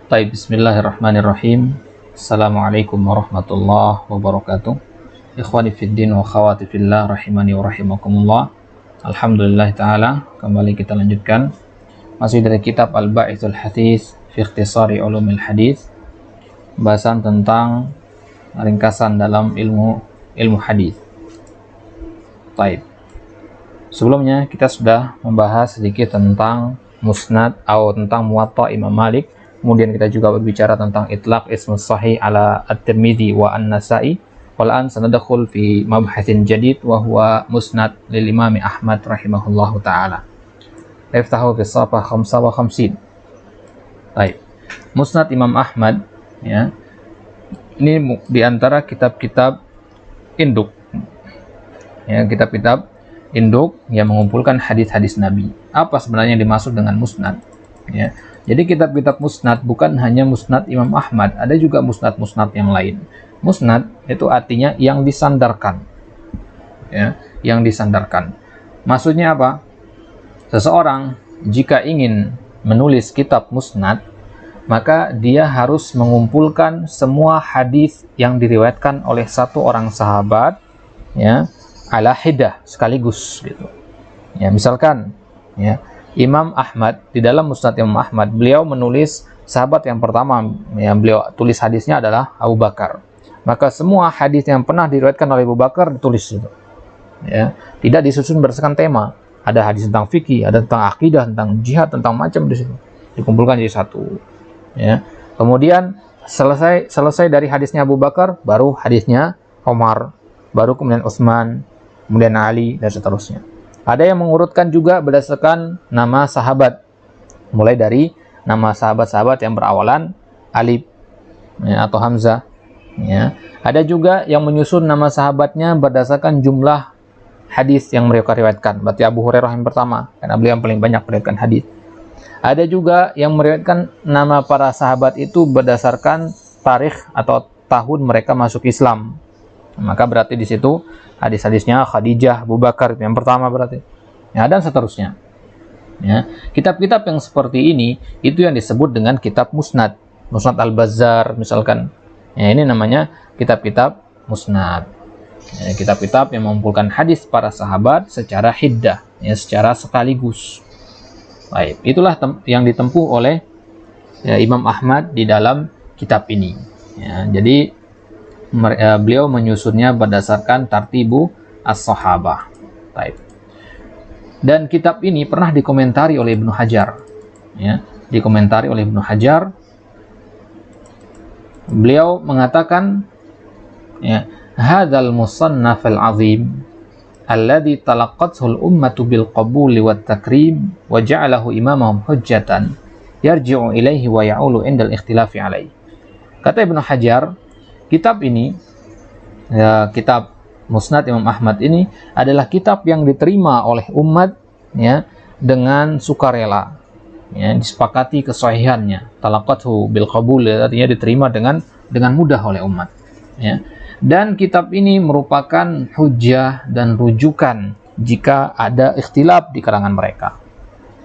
Baik, bismillahirrahmanirrahim. Assalamualaikum warahmatullahi wabarakatuh. Ikhwani fiddin wa khawati fillah rahimani wa rahimakumullah. Alhamdulillah ta'ala, kembali kita lanjutkan masih dari kitab Al-Ba'ithul Hadits fi Ikhtisari Ulumil Hadits, bahasan tentang ringkasan dalam ilmu hadis. Baik. Sebelumnya kita sudah membahas sedikit tentang Musnad atau tentang Muwatta Imam Malik. Kemudian kita juga berbicara tentang itlaq ismus sahih ala at-Tirmidzi wa an-Nasa'i. Wal'an sanadakhul fi mabhatsin jadid wa huwa Musnad lil Imam Ahmad rahimahullahu ta'ala. Iftahu fi safhah 55. Baik. Musnad Imam Ahmad, ya. Ini di antara kitab-kitab induk. Ya, kitab-kitab induk yang mengumpulkan hadis-hadis Nabi. Apa sebenarnya yang dimaksud dengan musnad? Ya. Jadi kitab-kitab musnad bukan hanya musnad Imam Ahmad, ada juga musnad-musnad yang lain. Musnad itu artinya yang disandarkan. Ya, yang disandarkan. Maksudnya apa? Seseorang jika ingin menulis kitab musnad, maka dia harus mengumpulkan semua hadis yang diriwayatkan oleh satu orang sahabat, ya, ala hidah, sekaligus gitu. Ya, misalkan, ya, Imam Ahmad, di dalam Musnad Imam Ahmad, beliau menulis sahabat yang pertama yang beliau tulis hadisnya adalah Abu Bakar. Maka semua hadis yang pernah diriwayatkan oleh Abu Bakar ditulis itu. Ya, tidak disusun berdasarkan tema. Ada hadis tentang fikih, ada tentang akidah, tentang jihad, tentang macam di situ. Dikumpulkan jadi satu. Ya. Kemudian selesai dari hadisnya Abu Bakar, baru hadisnya Umar, baru kemudian Utsman, kemudian Ali, dan seterusnya. Ada yang mengurutkan juga berdasarkan nama sahabat, mulai dari nama sahabat-sahabat yang berawalan Alif, ya, atau Hamzah. Ya. Ada juga yang menyusun nama sahabatnya berdasarkan jumlah hadis yang mereka riwayatkan. Berarti Abu Hurairah yang pertama, karena beliau yang paling banyak meriwayatkan hadis. Ada juga yang meriwayatkan nama para sahabat itu berdasarkan tarikh atau tahun mereka masuk Islam. Maka berarti di situ hadis-hadisnya Khadijah, Abu Bakar yang pertama berarti. Ya, dan seterusnya. Ya, kitab-kitab yang seperti ini itu yang disebut dengan kitab musnad. Musnad Al-Bazzar misalkan. Ya, ini namanya kitab-kitab musnad. Ya, kitab-kitab yang mengumpulkan hadis para sahabat secara hiddah, ya, secara sekaligus. Baik, itulah yang ditempuh oleh, ya, Imam Ahmad di dalam kitab ini. Ya, jadi beliau menyusunnya berdasarkan tartibu as-sahabah. Baik. Dan kitab ini pernah dikomentari oleh Ibnu Hajar. Ya, dikomentari oleh Ibnu Hajar. Beliau mengatakan, ya, hadzal musannaf al-azim alladhi talaqqathu al-ummatu bil qabuli wat takrim wa ja'alahu imamahum hujjatan yarji'u ilaihi wa ya'ulu indal ikhtilafi alaihi. Kata Ibnu Hajar, kitab ini, ya, kitab Musnad Imam Ahmad ini adalah kitab yang diterima oleh umat, ya, dengan sukarela. Ya, disepakati kesahihannya. Talaqathu bil qabul, artinya diterima dengan mudah oleh umat. Ya. Dan kitab ini merupakan hujjah dan rujukan jika ada ikhtilaf di kalangan mereka.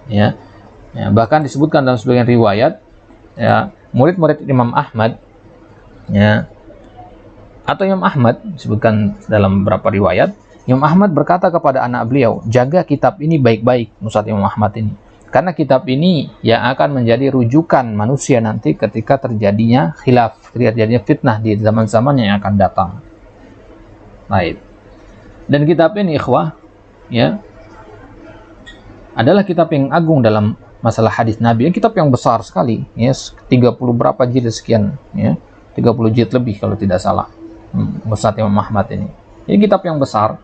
Ya. Ya, bahkan disebutkan dalam sebagian riwayat, ya, murid-murid Imam Ahmad, ya, atau Imam Ahmad disebutkan dalam beberapa riwayat, Imam Ahmad berkata kepada anak beliau, jaga kitab ini baik-baik, Musnad Imam Ahmad ini. Karena kitab ini yang akan menjadi rujukan manusia nanti ketika terjadinya khilaf, terjadinya fitnah di zaman-zaman yang akan datang. Baik. Dan kitab ini, ikhwah, ya, adalah kitab yang agung dalam masalah hadis Nabi. Kitab yang besar sekali, ya, 30 berapa jilid sekian, ya, 30 jilid lebih kalau tidak salah. Musnad Imam Ahmad ini. Ini kitab yang besar,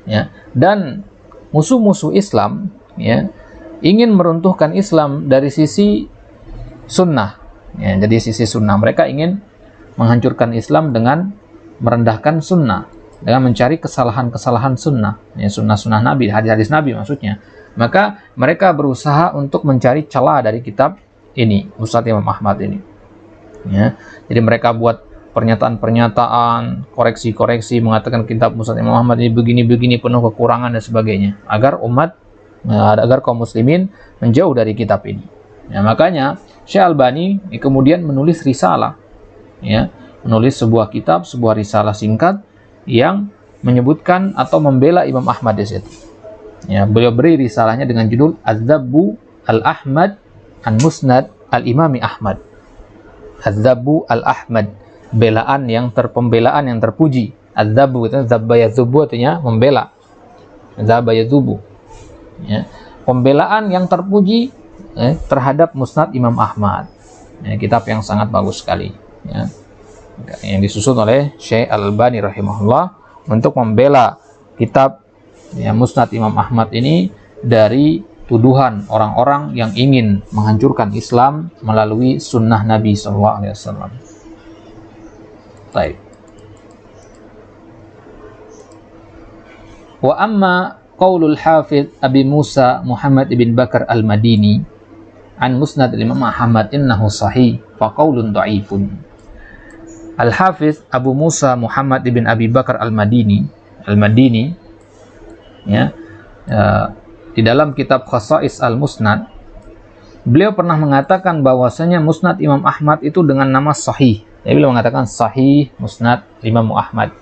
ya. Dan musuh-musuh Islam, ya, ingin meruntuhkan Islam dari sisi sunnah. Ya, jadi sisi sunnah. Mereka ingin menghancurkan Islam dengan merendahkan sunnah, dengan mencari kesalahan-kesalahan sunnah, ya, sunnah-sunnah Nabi, hadis-hadis Nabi maksudnya. Maka mereka berusaha untuk mencari celah dari kitab ini, Musnad Imam Ahmad ini. Ya, jadi mereka buat pernyataan-pernyataan, koreksi-koreksi, mengatakan kitab Musnad Imam Ahmad ini begini-begini, penuh kekurangan dan sebagainya, agar umat, agar kaum muslimin menjauh dari kitab ini. Ya, makanya Syekh Albani kemudian menulis risalah, ya, menulis sebuah kitab, sebuah risalah singkat yang menyebutkan atau membela Imam Ahmad di situ. Ya, beliau beri risalahnya dengan judul Az-Zabbu Al-Ahmad An-Musnad Al-Imami Ahmad. Az-Zabbu Al-Ahmad, pembelaan yang terpuji. Az-Zabbu itu zabba yazubu, artinya membela. Zabba yazubu. Ya, pembelaan yang terpuji terhadap Musnad Imam Ahmad. Ya, kitab yang sangat bagus sekali, ya, yang disusun oleh Syekh Al-Albani rahimahullah untuk membela kitab, ya, Musnad Imam Ahmad ini dari tuduhan orang-orang yang ingin menghancurkan Islam melalui sunnah Nabi SAW. Baik. Wa amma qaulul Hafidz Abi Musa Muhammad ibn Bakar Al-Madini an Musnad Imam Ahmad innahu sahih fa qaulun dhaifun. Al-Hafidz Abu Musa Muhammad ibn Abi Bakar Al-Madini, ya, di dalam kitab Khasa'is Al-Musnad, beliau pernah mengatakan bahwasanya Musnad Imam Ahmad itu dengan nama sahih. Jadi beliau mengatakan sahih Musnad Imam Ahmad.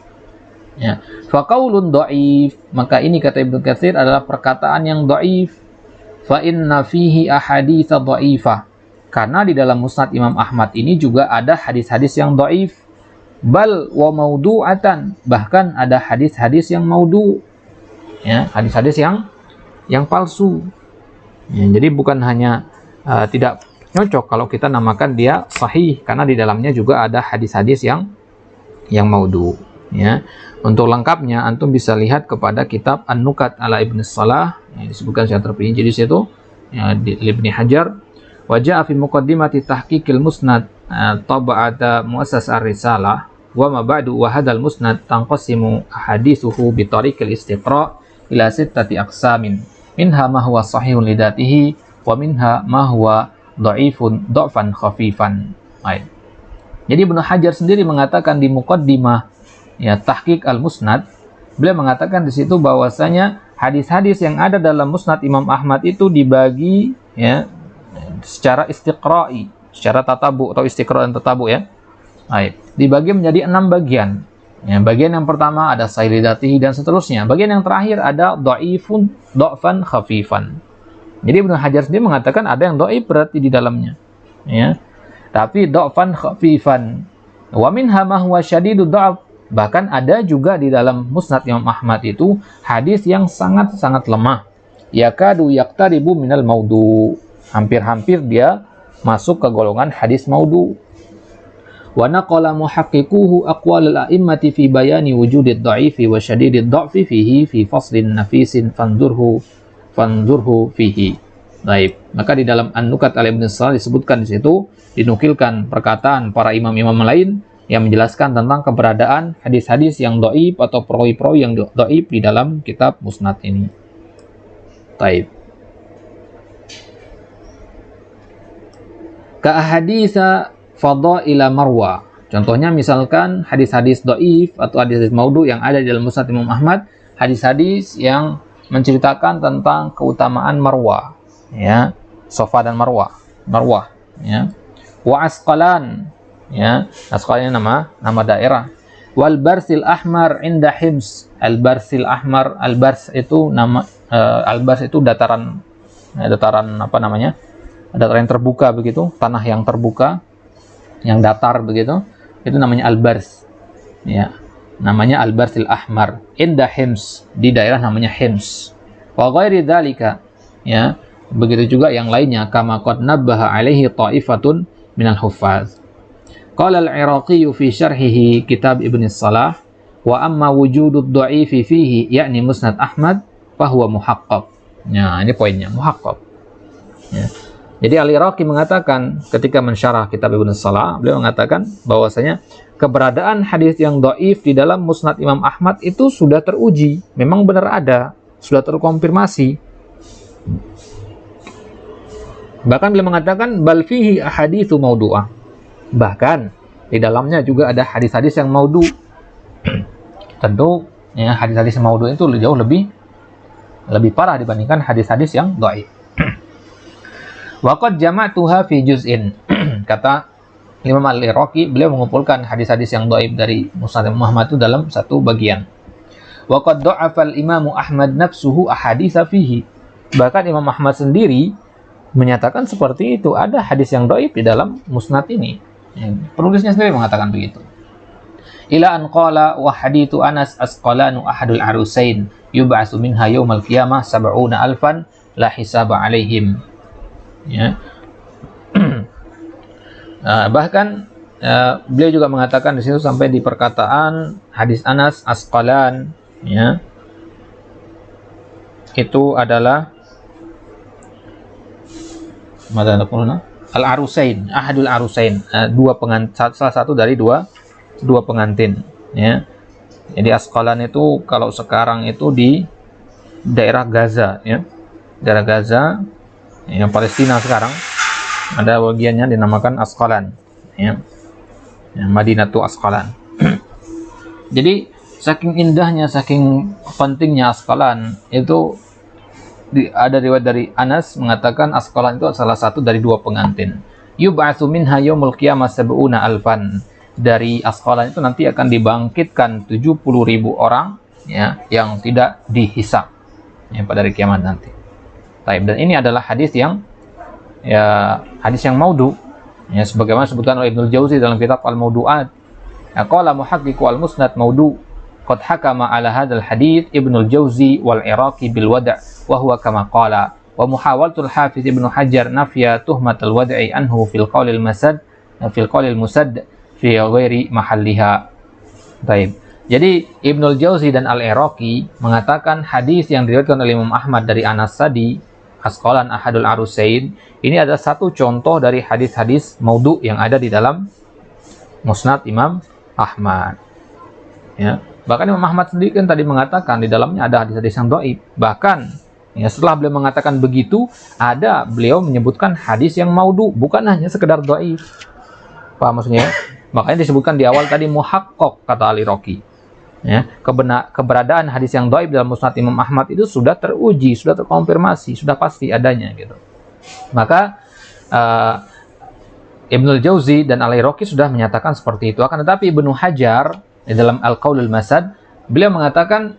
Ya, fa qaulun dhaif, maka ini kata Ibnu Katsir adalah perkataan yang dhaif. Fa inna fihi ahadits dhaifah. Karena di dalam Musnad Imam Ahmad ini juga ada hadis-hadis yang dhaif. Bal wa maudu'atan, bahkan ada hadis-hadis yang maudhu. Ya, hadis-hadis yang palsu. Ya, jadi bukan hanya tidak cocok kalau kita namakan dia sahih, karena di dalamnya juga ada hadis-hadis yang maudhu. Ya, untuk lengkapnya antum bisa lihat kepada kitab An-Nukat ala Ibn Salah, yang disebutkan secara terperinci di situ, ya, di Ibnu Hajar. Wa ja'a fi muqaddimati tahqiqil musnad tab'ata muassas ar-risalah wa ma ba'du wa hadzal musnad tanqasimu ahaditsuhu bi tariqil istiqra' ila sittati aqsamin. Minha ma huwa sahihun lidatihi wa minha ma huwa dha'fan khafifan. Baik. Jadi Ibnu Hajar sendiri mengatakan di muqaddimah, ya, Tahqiq Al-Musnad, beliau mengatakan di situ bahwasanya hadis-hadis yang ada dalam Musnad Imam Ahmad itu dibagi, ya, secara istiqra'i, secara tatabu atau istiqra' dan tatabu, ya. Baik, dibagi menjadi 6 bagian. Ya, bagian yang pertama ada sahih lidatihi dan seterusnya. Bagian yang terakhir ada dha'fan khafifan. Jadi Ibnu Hajar sendiri mengatakan ada yang dhaif berarti di dalamnya, ya. Tapi dha'fan khafifan. Wa minha ma huwa syadidud dha'f. Bahkan ada juga di dalam Musnad Imam Ahmad itu hadis yang sangat-sangat lemah. Yakadu yaqtaribu minal maudhu. Hampir-hampir dia masuk ke golongan hadis maudhu. Wa naqala muhaqqiquhu aqwal al-a'immati fi bayani wujudid dha'ifi wa syadidid dha'fi fihi fi faslin nafisin fanzurhu fihi. Baik, maka di dalam An-Nukat ala Ibn Salah disebutkan di situ, dinukilkan perkataan para imam-imam lain yang menjelaskan tentang keberadaan hadis-hadis yang dhaif atau perawi-perawi yang dhaif di dalam kitab Musnad ini. Baik. Ka ahaditsa fadaila marwa. Contohnya misalkan hadis-hadis dhaif atau hadis-hadis maudhu yang ada di dalam Musnad Imam Ahmad, hadis-hadis yang menceritakan tentang keutamaan Marwa, ya, Safa dan Marwah, ya. Wa Asqalan, ya, Asqalan nama daerah. Wal Barsil Ahmar inda Hims. Al-Barsil Ahmar, Al-Bars itu nama Al-Bars itu dataran apa namanya? Dataran yang terbuka begitu, tanah yang terbuka, yang datar begitu, itu namanya Al-Bars, ya, namanya Al-Barsil Ahmar inda Hims, di daerah namanya Hims. Wa ghairi dzalika, ya, begitu juga yang lainnya, kama qad nabbaha alaihi ta'ifatun minal huffaz. Qala al-Iraqi fi syarhihi kitab Ibn Salah, wa amma wujudud dha'ifi fihi yakni Musnad Ahmad fa huwa muhaqqaq. Nah, ini poinnya, muhaqqaq. Ya. Jadi Al-Iraqi mengatakan ketika mensyarah kitab Ibn Salah, beliau mengatakan bahwasanya keberadaan hadis yang dhaif di dalam Musnad Imam Ahmad itu sudah teruji, memang benar ada, sudah terkonfirmasi. Bahkan beliau mengatakan bal fihi ahaditsu maudhu'ah. Bahkan di dalamnya juga ada hadis-hadis yang maudhu. Tentu, ya, hadis-hadis yang maudhu itu jauh lebih parah dibandingkan hadis-hadis yang dhaif. Wa qad jama'tuha fi juz'in. Kata Imam Al-Iraqi, beliau mengumpulkan hadis-hadis yang dhaif dari Musnad Imam Ahmad itu dalam satu bagian. Wa qad dha'afa al-Imam Ahmad nafsuhu ahaditsa fihi. Bahkan Imam Ahmad sendiri menyatakan seperti itu, ada hadis yang dhaif di dalam musnad ini. Penulisnya sendiri mengatakan begitu. Ila an qala wa hadithu Anas asqalanu ahadul arusain yub'atsu minha yaumal qiyamah 70,000 la hisaba alaihim. Ya. Bahkan beliau juga mengatakan di situ sampai di perkataan hadis Anas Asqalan, ya, itu adalah al-arusain, ahadul arusain, salah satu dari dua pengantin, ya. Jadi Asqalan itu kalau sekarang itu di daerah Gaza, ya, daerah Gaza, yang Palestina sekarang. Ada bagiannya dinamakan Asqalan, ya. Madinatu Asqalan. Jadi saking indahnya, saking pentingnya Asqalan itu ada riwayat dari Anas mengatakan Asqalan itu salah satu dari dua pengantin. Yub'atsu minha yaumul qiyamah 70,000. Dari Asqalan itu nanti akan dibangkitkan 70.000 orang, ya, yang tidak dihisab, ya, pada hari kiamat nanti. Baik, dan ini adalah hadis yang maudhu, ya, sebagaimana disebutkan oleh Ibnul Jauzi dalam kitab Al-Mawdu'at. Qala muhaqqiqu al-musnad maudhu qad hakama ala hadzal hadits Ibnul Jauzi wal Iraqi bil wad' wa huwa kama qala wa muhawalatul Hafiz Ibnu Hajar nafya tuhmatul wad'i anhu fil qaulil musad fi ghairi mahalliha. Baik. Jadi Ibnul Jauzi dan Al-Iraqi mengatakan hadis yang diriwayatkan oleh Imam Ahmad dari Anas tadi, Asqalan ahadul arusain, ini adalah satu contoh dari hadis-hadis maudhu yang ada di dalam Musnad Imam Ahmad. Ya, bahkan Imam Ahmad sendiri kan tadi mengatakan di dalamnya ada hadis-hadis yang dhaif. Bahkan, ya, setelah beliau mengatakan begitu, beliau menyebutkan hadis yang maudhu, bukan hanya sekedar dhaif. Paham maksudnya? Makanya disebutkan di awal tadi muhaqqaq, kata Al-Iraqi. Ya, keberadaan hadis yang dhaif dalam Musnad Imam Ahmad itu sudah teruji, sudah terkonfirmasi, sudah pasti adanya, gitu. Maka Ibnul Jauzi dan Al-Iraqi sudah menyatakan seperti itu. Akan tetapi Ibnu Hajar di dalam Al-Qaulul Masad, beliau mengatakan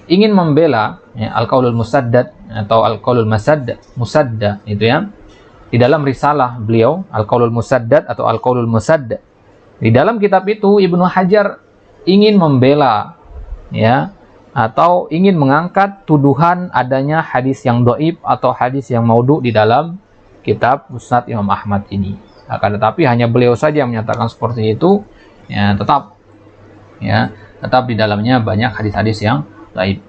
ingin membela, ya, Al-Qaulul Musaddad atau Al-Qaulul Musadda itu, ya. Di dalam risalah beliau Al-Qaulul Musaddad atau Al-Qaulul Musadd, di dalam kitab itu Ibnu Hajar ingin membela, ya, atau ingin mengangkat tuduhan adanya hadis yang dhaif atau hadis yang maudhu di dalam kitab Musnad Imam Ahmad ini. Akan tetapi hanya beliau saja yang menyatakan seperti itu, ya, tetap di dalamnya banyak hadis-hadis yang dhaif.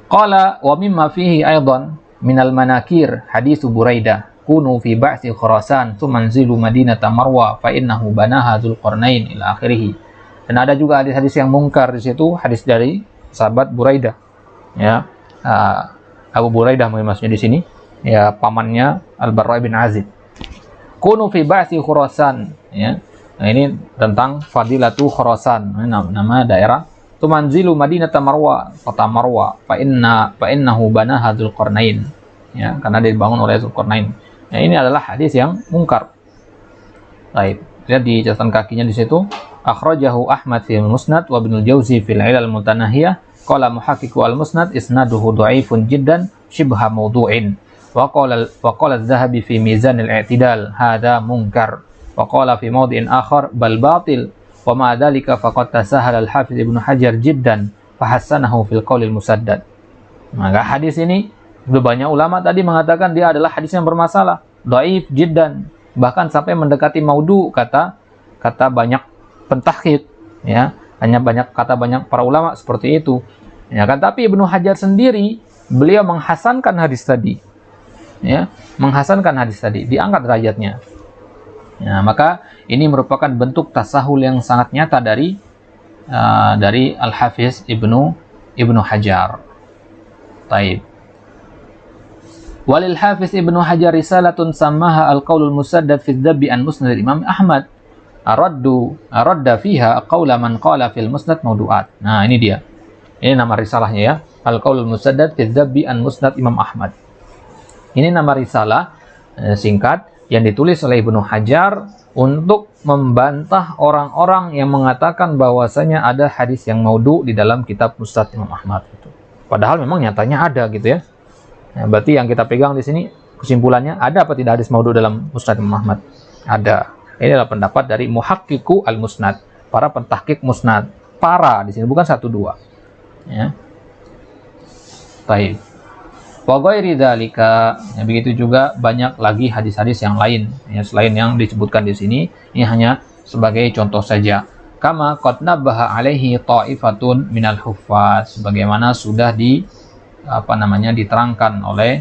Qala wa mimma fihi aidan minal manakir hadis Buraidah kunu fi ba'si Khurasan tumanzilu Madinata Marwa fa innahu banaha Dzulqarnain ila akhirih. Dan ada juga hadis-hadis yang mungkar di situ, hadis dari sahabat Buraidah, ya, Abu Buraidah maksudnya di sini, ya, pamannya Al-Barra bin Azib. Kunu fi ba'si Khurasan, ya. Nah, ini tentang fadilatu Khurasan, nama daerah. Tumanzilu Madinata Marwa, kota Marwa, fa innahu banaha Dzulqarnain, ya, karena dibangun oleh Dzulqarnain. Nah, ini adalah hadis yang mungkar. Baik, lihat di catatan kakinya di situ. Akhrajahu Ahmad fi Musnad wa Ibnul Jauzi fil Ilal Mutanahiyah qala muhaqqiqu al-Musnad isnaduhu dha'ifun jiddan shibha mawdu'in wa qala Az-Zahabi fi Mizan al-I'tidal hadha munkar wa qala fi mawdi'in akhar bal batil wa ma dzalika faqad tasahala al-Hafiz Ibnu Hajar jiddan fa hassanahu fil qaulil musaddad. Maka hadis ini banyak ulama tadi mengatakan dia adalah hadis yang bermasalah, dhaif jiddan, bahkan sampai mendekati maudhu, kata banyak pentahqiq, ya, banyak para ulama seperti itu, ya kan. Tapi Ibnu Hajar sendiri beliau menghasankan hadis tadi, ya, diangkat derajatnya, ya. Maka ini merupakan bentuk tasahul yang sangat nyata dari Al-Hafiz Ibnu Hajar. Taib. Walil Hafiz Ibnu Hajar risalatun sammaha Al-Qaulul Musaddad fi Dzabbi an Musnad Imam Ahmad. Aradda fiha qawla man qala fil Musnad mawdu'at. Nah, ini dia. Ini nama risalahnya, ya. Al-Qaulul Musaddad fi Dzabbi an Musnad Imam Ahmad. Ini nama risalah singkat yang ditulis oleh Ibnu Hajar untuk membantah orang-orang yang mengatakan bahwasanya ada hadis yang maudhu di dalam kitab Musnad Imam Ahmad itu. Padahal memang nyatanya ada gitu ya. Nah, berarti yang kita pegang di sini kesimpulannya, ada apa tidak hadis maudhu dalam Musnad Imam Ahmad? Ada. Ini adalah pendapat dari muhaqqiqu al-musnad, para pentahqiq musnad. Para di sini bukan 1-2. Ya. Baik. Wa ghairi dzalika, ya, begitu juga banyak lagi hadis-hadis yang lain ya, selain yang disebutkan di sini. Ini hanya sebagai contoh saja. Kama qad nabbaha alaihi ta'ifatun minal huffaz, sebagaimana sudah diterangkan oleh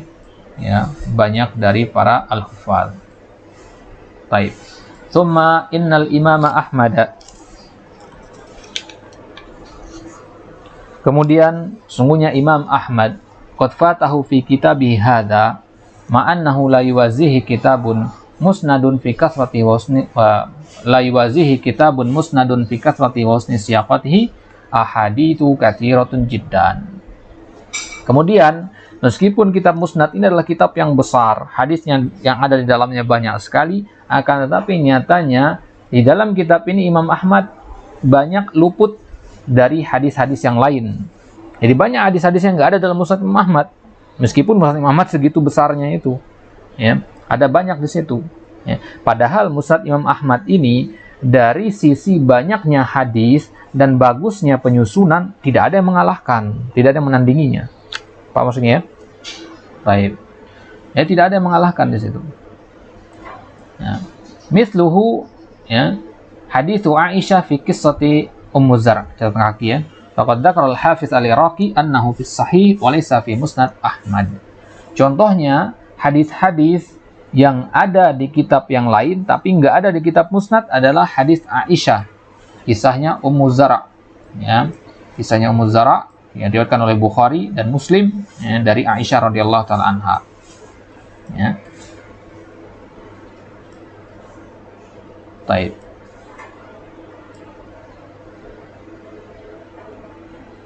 ya banyak dari para al-huffaz. Baik. Tsumma innal imama Ahmad, kemudian sungguhnya Imam Ahmad qad fatahu fi kitabihi hadza ma'annahu la yuwazihi kitabun musnadun fi kasrati wasni la yuwazihi kitabun musnadun fi kasrati wasni siyaqatihi ahaditsu katsiratun jiddan. Kemudian meskipun kitab musnad ini adalah kitab yang besar, hadisnya yang ada di dalamnya banyak sekali, akan tetapi nyatanya di dalam kitab ini Imam Ahmad banyak luput dari hadis-hadis yang lain. Jadi banyak hadis-hadis yang nggak ada dalam Musnad Imam Ahmad, meskipun Musnad Imam Ahmad segitu besarnya itu, ya, ada banyak di situ. Ya. Padahal Musnad Imam Ahmad ini dari sisi banyaknya hadis dan bagusnya penyusunan tidak ada yang mengalahkan, tidak ada yang menandinginya. Apa maksudnya? Ya? Baik. Ya, tidak ada yang mengalahkan di situ. Ya. Misluhu, ya, haditsu Aisyah fi qissati Ummu Zar', catatan kaki ya. Faqad dzakara al-Hafiz al-Iraqi annahu fi sahih wa laysa fi Musnad Ahmad. Contohnya hadis-hadis yang ada di kitab yang lain tapi nggak ada di kitab Musnad adalah hadis Aisyah, kisahnya Ummu Zar', ya. Kisahnya Ummu Zar' yang diriwayatkan oleh Bukhari dan Muslim, ya, dari Aisyah radhiyallahu taala anha. Ya. Baik.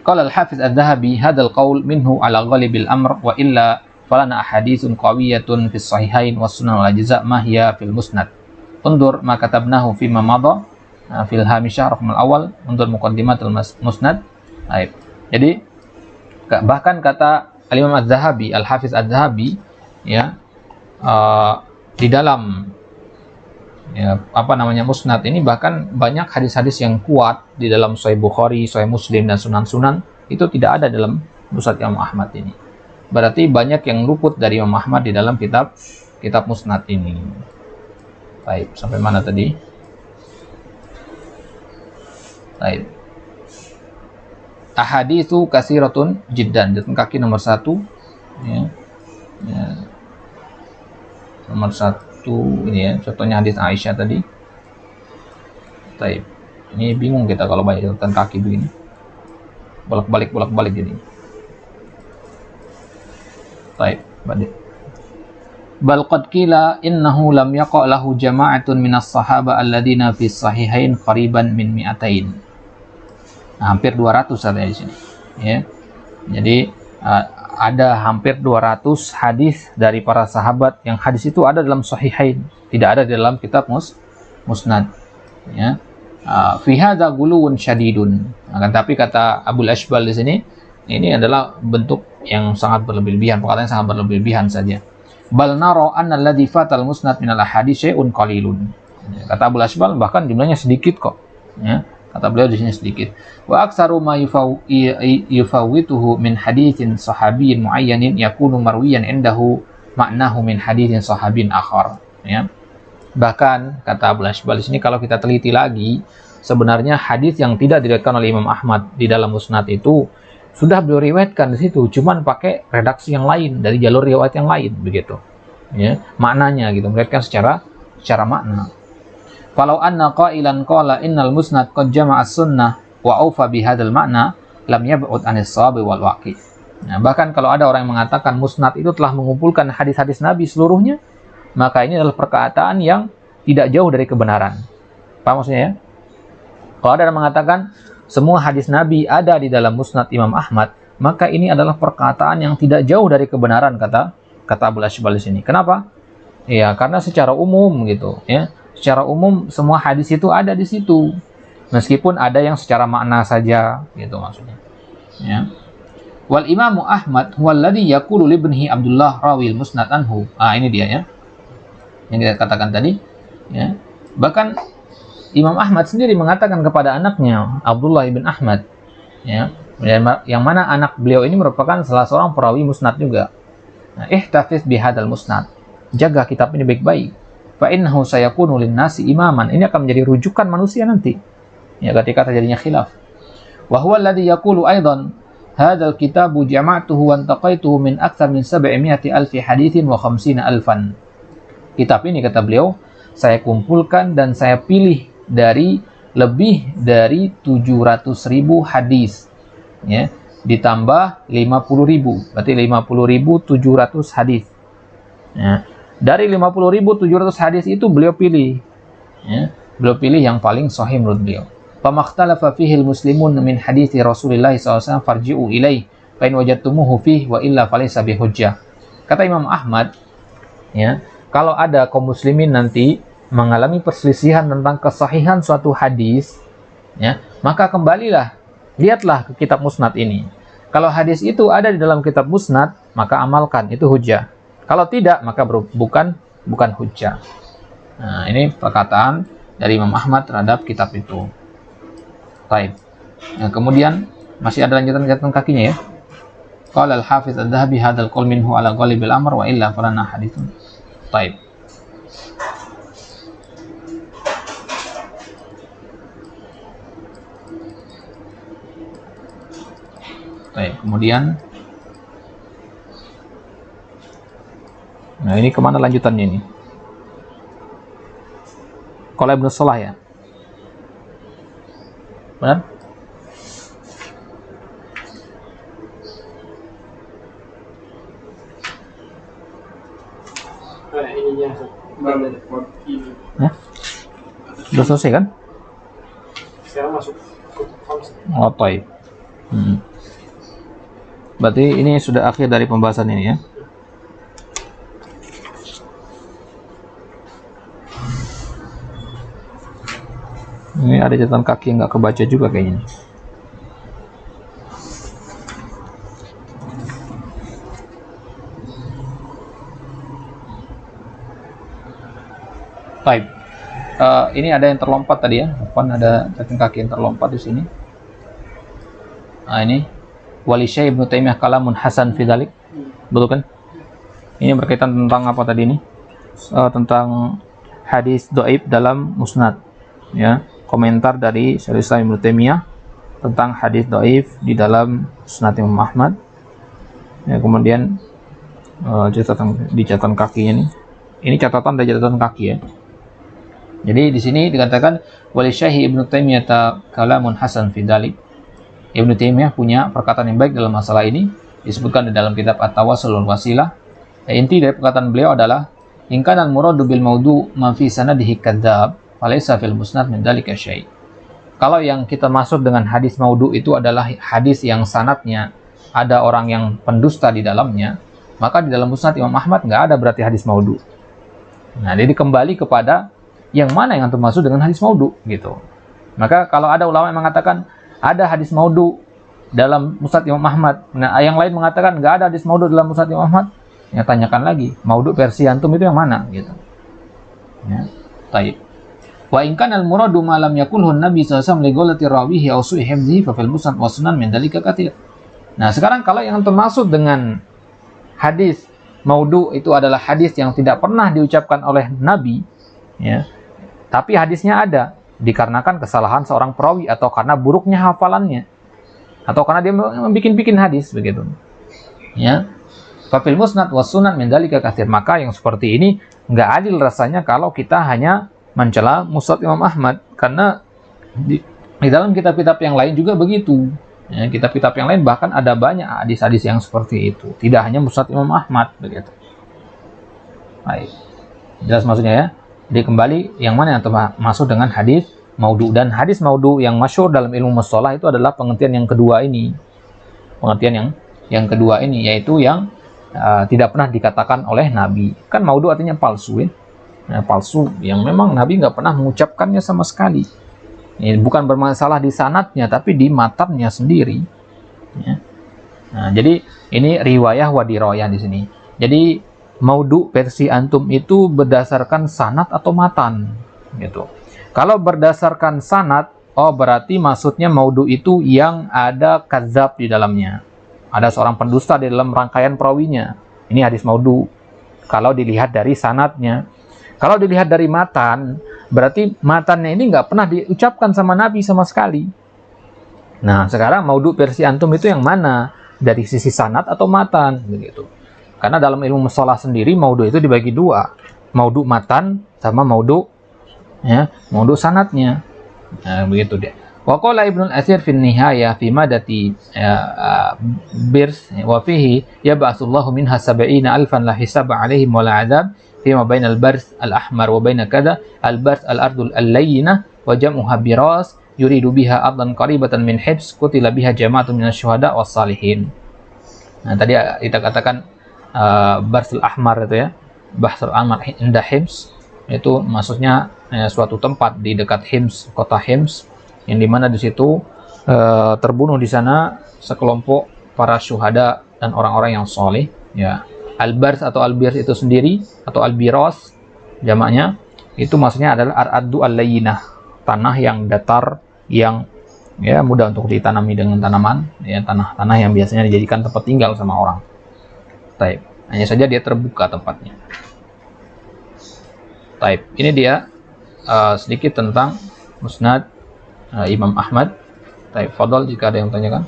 Qala al-Hafiz Adz-Dzahabi hadzal qaul minhu ala ghalibil amr wa illa falana ahaditsun qawiyatun fis sahihain was sunan wal ajza' ma hiya fil musnad. Undur ma katabnahu fi ma madha fil hamishah raqam al-awwal, undur muqaddimatul musnad. Baik. Jadi bahkan kata Al-Imam Adz-Dzahabi, Al-Hafiz Adz-Dzahabi, ya, di dalam musnad ini bahkan banyak hadis-hadis yang kuat di dalam Sahih Bukhari, Sahih Muslim dan sunan-sunan itu tidak ada dalam Musnad Imam Ahmad ini. Berarti banyak yang luput dari Imam Ahmad di dalam kitab musnad ini. Baik, sampai mana tadi? Baik. Ahaditsu katsiratun jiddan, catatan kaki nomor 1, ya. Ya. Nomor 1 ini ya, contohnya hadis Aisyah tadi. Baik. Ini bingung kita kalau banyak catatan kaki begini. Bolak-balik gini. Baik, bal qad qila innahu lam yaqa lahu jama'atun minas sahaba alladziina fi sahihain qariban min mi'atain. Nah, hampir 200 ada di sini, ya. Jadi ada hampir 200 hadis dari para sahabat yang hadis itu ada dalam sahihain, tidak ada di dalam kitab musnad, ya. Fi hadza guluwun syadidun. Akan tapi kata Abul Ashbal di sini, ini adalah bentuk yang sangat berlebihan, perkataan yang sangat berlebihan saja. Bal nara anna alladzi fatal musnad minal ahadits syai'un qalilun. Kata Abul Ashbal bahkan jumlahnya sedikit kok, ya. Kata beliau di sini sedikit. Wa aktsaru ma yufawwituhu min haditsin sahabiyyin muayyanin yakunu marwiyan indahu ma'nahu min haditsin sahabiyyin akhar, ya. Bahkan kata Abul Ashbal di sini kalau kita teliti lagi, sebenarnya hadis yang tidak diriwayatkan oleh Imam Ahmad di dalam musnad itu sudah beliau riwayatkan di situ, cuman pakai redaksi yang lain dari jalur riwayat yang lain begitu. Ya, maknanya gitu, meriwayatkan secara makna. Falau anna qailan qala innal musnad qad jama'a sunnah wa aufa bi hadzal ma'na lam yab'ud anis shawab wal waqi'. Nah, bahkan kalau ada orang yang mengatakan musnad itu telah mengumpulkan hadis-hadis Nabi seluruhnya, maka ini adalah perkataan yang tidak jauh dari kebenaran. Paham maksudnya ya? Kalau ada yang mengatakan semua hadis Nabi ada di dalam musnad Imam Ahmad, maka ini adalah perkataan yang tidak jauh dari kebenaran, kata Abul Ashbal di sini. Kenapa? Ya, karena secara umum gitu ya. Secara umum semua hadis itu ada di situ. Meskipun ada yang secara makna saja gitu maksudnya. Ya. Wal Imamu Ahmad huwa alladhi yaqulu li ibnihi Abdullah rawil musnad anhu. Ini dia ya. Yang kita katakan tadi, ya. Bahkan Imam Ahmad sendiri mengatakan kepada anaknya Abdullah ibn Ahmad, ya, yang mana anak beliau ini merupakan salah seorang perawi musnad juga. Nah, ihtafiz bihadzal musnad. Jaga kitab ini baik-baik. Fa innahu sayakunu lin-nasi imaman. Ini akan menjadi rujukan manusia nanti. Ya, ketika terjadinya khilaf. Wa huwa alladhi yaqulu aidan hadzal kitabu jama'tuhu wa antaqaituhu min aktsar min 700 alfi haditsin wa 50 alfan. Kitab ini, kata beliau, saya kumpulkan dan saya pilih dari lebih dari 700.000 hadis. Ya, ditambah 50.000, berarti 50.700 hadis. Ya. Dari 50.700 hadis itu beliau pilih, ya, beliau pilih yang paling sahih menurut beliau. Famakhtalafa fihi al-muslimun min hadithi Rasulillah SAW farji'u ilaih fa in wajadtumuhu fihi wa illa falaysa bihujjah. Kata Imam Ahmad, ya, kalau ada kaum muslimin nanti mengalami perselisihan tentang kesahihan suatu hadis, ya, maka kembalilah, lihatlah ke kitab musnad ini. Kalau hadis itu ada di dalam kitab musnad, maka amalkan, itu hujjah. Kalau tidak, maka bukan hujjah. Nah, ini perkataan dari Imam Ahmad terhadap kitab itu. Baik. Nah, kemudian masih ada lanjutan kakinya ya. Qala al-Hafiz Adz-Dzahabi hadzal qaul minhu ala ghalibil amr wa illa falana haditsun. Baik. Baik, kemudian nah, ini kemana lanjutannya ini? Qala Ibnu Shalah ya? Benar? Sudah selesai kan? Sekarang masuk ke Oh, baik. Berarti ini sudah akhir dari pembahasan ini ya. Ini ada catatan kaki yang nggak kebaca juga kayaknya. Baik. Ini ada yang terlompat tadi ya. Ada catatan kaki yang terlompat di sini. Nah, ini Wali Syekh Ibnu Taimiyah kalamun hasan fi dzalik. Betul kan? Ini berkaitan tentang apa tadi ini? Tentang hadis dhaif dalam musnad. Ya, komentar dari Syekhul Islam Ibnu Taimiyah tentang hadis dhaif di dalam musnad Imam Ahmad. Ya, kemudian di catatan kakinya nih. Ini catatan dari catatan kaki ya. Jadi di sini dikatakan Wali Syekh Ibnu Taimiyah kalamun hasan fi dzalik. Ibnu Taimiyah punya perkataan yang baik dalam masalah ini, disebutkan di dalam kitab At-Tawassul wal Wasilah. Inti dari perkataan beliau adalah in kana al-muradu bil maudu ma fi sanadihi kadzdzab falaysa fil musnad min dzalika syai'. Kalau yang kita maksud dengan hadis maudu itu adalah hadis yang sanadnya ada orang yang pendusta di dalamnya, maka di dalam musnad Imam Ahmad nggak ada berarti hadis maudu. Nah, jadi kembali kepada yang mana yang termasuk dengan hadis maudu gitu. Maka kalau ada ulama yang mengatakan ada hadis maudu dalam musnad Imam Ahmad, nah yang lain mengatakan nggak ada hadis maudu dalam musnad Imam Ahmad, ya tanyakan lagi, maudu versi antum itu yang mana gitu. Ya, baik. Wa in kana al-muradu ma lam yaqulhu an-nabi sallallahu alaihi wasallam li ghalati rawihi aw su'i hifdhihi fa fil musnad wa sunan min dzalika katsir. Nah, sekarang kalau yang termasuk dengan hadis maudu itu adalah hadis yang tidak pernah diucapkan oleh nabi, ya. Tapi hadisnya ada dikarenakan kesalahan seorang perawi atau karena buruknya hafalannya atau karena dia membikin hadis begitu. Ya. Fa fil musnad wa sunan min dzalika katsir. Maka yang seperti ini nggak adil rasanya kalau kita hanya mencela musnad Imam Ahmad, karena di dalam kitab-kitab yang lain juga begitu. Ya, kitab-kitab yang lain bahkan ada banyak hadis-hadis yang seperti itu. Tidak hanya musnad Imam Ahmad begitu. Baik. Jelas maksudnya ya? Jadi kembali yang mana yang termasuk dengan hadis maudu, dan hadis maudu yang masyhur dalam ilmu mustalah itu adalah pengertian yang kedua ini. Pengertian yang kedua ini yaitu yang tidak pernah dikatakan oleh Nabi. Kan maudhu artinya palsu ya. Palsu yang memang Nabi nggak pernah mengucapkannya sama sekali. Ini bukan bermasalah di sanadnya, tapi di matannya sendiri. Ya. Nah, jadi ini riwayah wa diroyah di sini. Jadi maudhu versi antum itu berdasarkan sanad atau matan, gitu. Kalau berdasarkan sanad, oh berarti maksudnya maudhu itu yang ada kadzab di dalamnya. Ada seorang pendusta di dalam rangkaian perawinya. Ini hadis maudhu. Kalau dilihat dari sanadnya. Kalau dilihat dari matan, berarti matannya ini nggak pernah diucapkan sama Nabi sama sekali. Nah, sekarang maudhu versi antum itu yang mana? Dari sisi sanad atau matan? Begitu. Karena dalam ilmu mustalah sendiri, maudhu itu dibagi dua. Maudhu matan sama maudhu sanadnya. Nah, begitu deh. Wa qala Ibnu Al-Athir fi Nihayah fi madati birs wa fihi yab'atsullahu minha 70,000 la hisaba 'alaihim wa la 'adzab fi ma bainal bars al-ahmar wa baina kadza al-bars al-ardul al-layyinah wa jam'uha biras yuridu biha adlan qaribatan min hibs qutila biha jama'atun minasy-syuhada was-salihin. Nah, tadi kita katakan bars al-ahmar itu ya. Bars al-ahmar inda Hims itu maksudnya suatu tempat di dekat Hims, kota Hims, yang dimana di situ terbunuh di sana sekelompok para syuhada dan orang-orang yang soleh. Ya, al-bars atau al-birs itu sendiri atau al-biros jamaknya itu maksudnya adalah ar-addu al-layyinah, tanah yang datar yang ya mudah untuk ditanami dengan tanaman, ya tanah-tanah yang biasanya dijadikan tempat tinggal sama orang. Taib. Hanya saja dia terbuka tempatnya. Taib. Ini dia sedikit tentang musnad Imam Ahmad. Taib, fadhal jika ada yang tanyakan.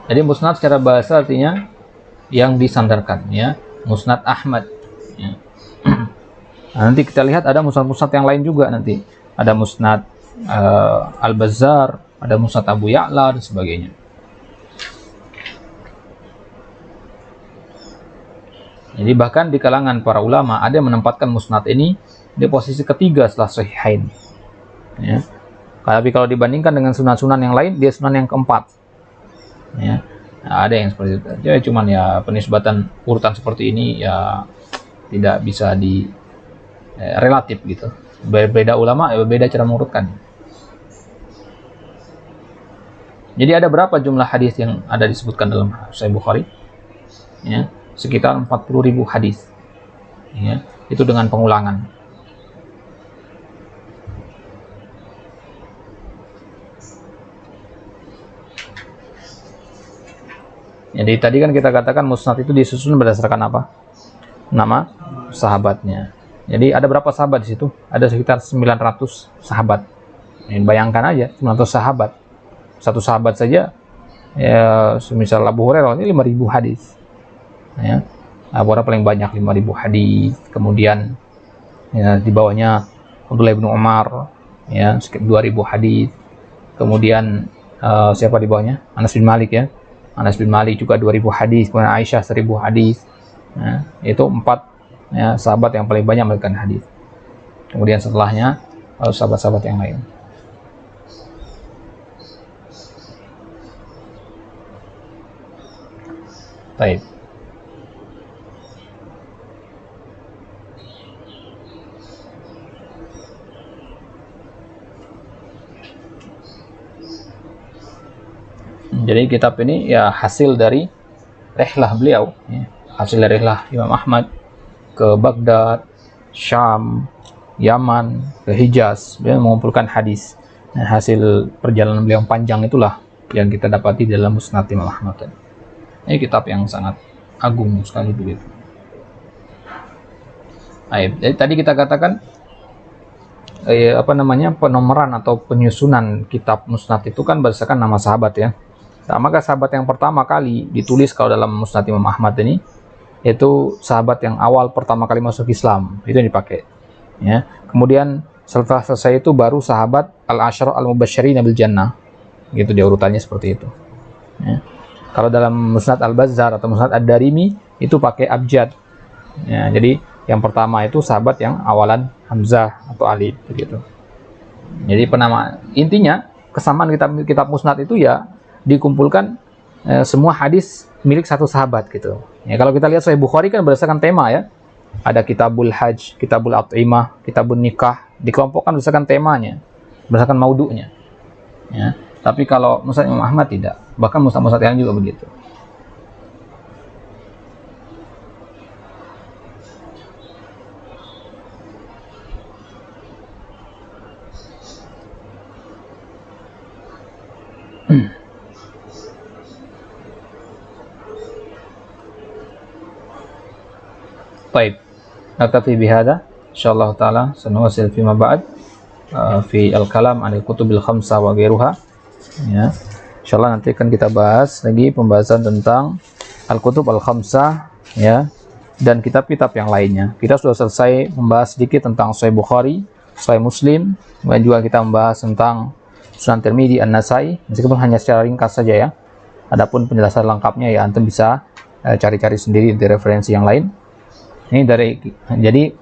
Jadi musnad secara bahasa artinya yang disandarkan ya, musnad Ahmad ya. Nah, nanti kita lihat ada musnad-musnad yang lain juga nanti. Ada musnad Al-Bazzar, ada musnad Abu Ya'la dan sebagainya. Jadi bahkan di kalangan para ulama ada yang menempatkan musnad ini di posisi ketiga setelah sahihain. Ya. Tapi kalau dibandingkan dengan sunan-sunan yang lain, dia sunan yang keempat. Ya. Nah, ada yang seperti itu. Jadi cuman ya penisbatan urutan seperti ini ya tidak bisa di relatif gitu. Berbeda ulama, berbeda cara mengurutkan. Jadi ada berapa jumlah hadis yang ada disebutkan dalam Sahih Bukhari? Ya. Sekitar 40.000 hadis, ya, itu dengan pengulangan. Jadi tadi kan kita katakan musnad itu disusun berdasarkan apa? Nama sahabatnya. Jadi ada berapa sahabat di situ? Ada sekitar 900 sahabat. Ini bayangkan aja 900 sahabat. Satu sahabat saja ya semisal Abu Hurairah ini 5.000 hadis. Ya, Abu Hurairah paling banyak 5.000 hadis. Kemudian ya, di bawahnya Abdullah bin Umar ya sekitar 2.000 hadis. Kemudian siapa di bawahnya? Anas bin Malik ya. Anas bin Malik juga 2.000 hadis. Kemudian Aisyah 1.000 hadis. Ya, itu 4 ya, sahabat yang paling banyak memberikan hadis. Kemudian setelahnya sahabat-sahabat yang lain. Baik. Jadi kitab ini ya hasil dari rihlah beliau, ya. Hasil dari rihlah Imam Ahmad ke Baghdad, Syam, Yaman, ke Hijaz. Beliau mengumpulkan hadis. Nah, hasil perjalanan beliau panjang itulah yang kita dapati dalam Musnad Imam Ahmad. Ini kitab yang sangat agung sekali begitu. Jadi tadi kita katakan penomoran atau penyusunan kitab Musnad itu kan berdasarkan nama sahabat ya. Nah, maka sahabat yang pertama kali ditulis kalau dalam Musnad Imam Ahmad ini itu sahabat yang awal pertama kali masuk Islam, itu yang dipakai ya. Kemudian setelah selesai itu baru sahabat al-asyara al-mubasysyirin bil jannah, gitu dia urutannya seperti itu ya. Kalau dalam Musnad Al-Bazzar atau Musnad Ad-Darimi itu pakai abjad ya. Jadi yang pertama itu sahabat yang awalan Hamzah atau Ali begitu. Jadi penama intinya kesamaan kitab musnad itu ya dikumpulkan semua hadis milik satu sahabat gitu. Ya, kalau kita lihat Sahih Bukhari kan berdasarkan tema ya. Ada kitabul hajj, kitabul at'imah, kitabul nikah, dikelompokkan berdasarkan temanya, berdasarkan maudu'nya. Ya. Tapi kalau Musnad Imam Ahmad tidak, bahkan musnad-musnad yang juga begitu. Baik, naktafi bihada insyaallah taala sanuwasil fima ba'd fi al-kalam 'anil kutubil khamsah wa ghairuha. Ya. Insyaallah nanti akan kita bahas lagi pembahasan tentang al-kutub al-khamsah ya dan kitab-kitab yang lainnya. Kita sudah selesai membahas sedikit tentang Sahih Bukhari, Sahih Muslim, dan juga kita membahas tentang Sunan Tirmidzi, An-Nasai, meskipun hanya secara ringkas saja ya. Adapun penjelasan lengkapnya ya antum bisa cari-cari sendiri di referensi yang lain. Ini jadi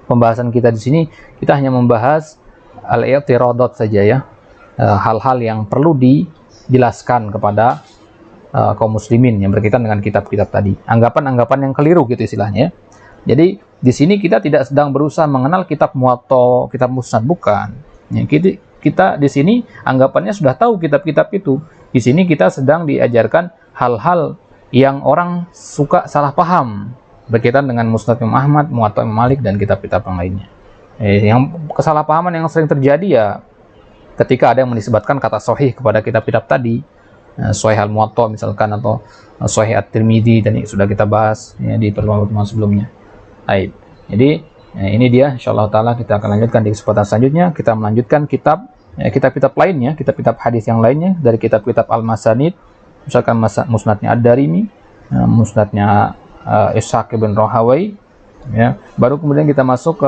pembahasan kita di sini kita hanya membahas al-i'tiradat saja ya. Hal-hal yang perlu dijelaskan kepada kaum muslimin yang berkaitan dengan kitab-kitab tadi. Anggapan-anggapan yang keliru gitu istilahnya. Jadi di sini kita tidak sedang berusaha mengenal kitab Muwatta, kitab Musnad, bukan. Ya, kita di sini anggapannya sudah tahu kitab-kitab itu. Di sini kita sedang diajarkan hal-hal yang orang suka salah paham berkaitan dengan Musnad Imam Ahmad, Muwatta Imam Malik, dan kitab-kitab yang lainnya. Yang kesalahpahaman yang sering terjadi ya ketika ada yang menisbatkan kata sahih kepada kitab-kitab tadi, Sahih al-Muwatta misalkan, atau Sahih at-Tirmidzi, dan sudah kita bahas ya, di pertemuan sebelumnya. Baik. Jadi ini dia insyaallah taala kita akan lanjutkan di kesempatan selanjutnya. Kita melanjutkan kitab-kitab lainnya, kitab-kitab hadis yang lainnya dari kitab-kitab al-Masanid, misalkan Musnadnya Ad-Darimi, Musnadnya Ishaq bin Rahawai ya. Baru kemudian kita masuk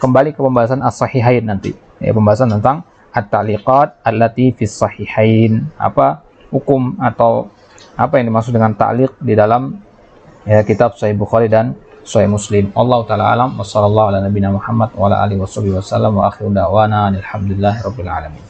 kembali ke pembahasan as-sahihain nanti ya, pembahasan tentang at-ta'liqat allati fis sahihain, apa hukum atau apa yang dimaksud dengan ta'liq di dalam ya, kitab Sahih Bukhari dan Sahih Muslim. Allahu taala alam wa sallallahu ala nabiyina Muhammad wa ala alihi wasallam wa akhiru da'wana alhamdulillahirabbil alamin.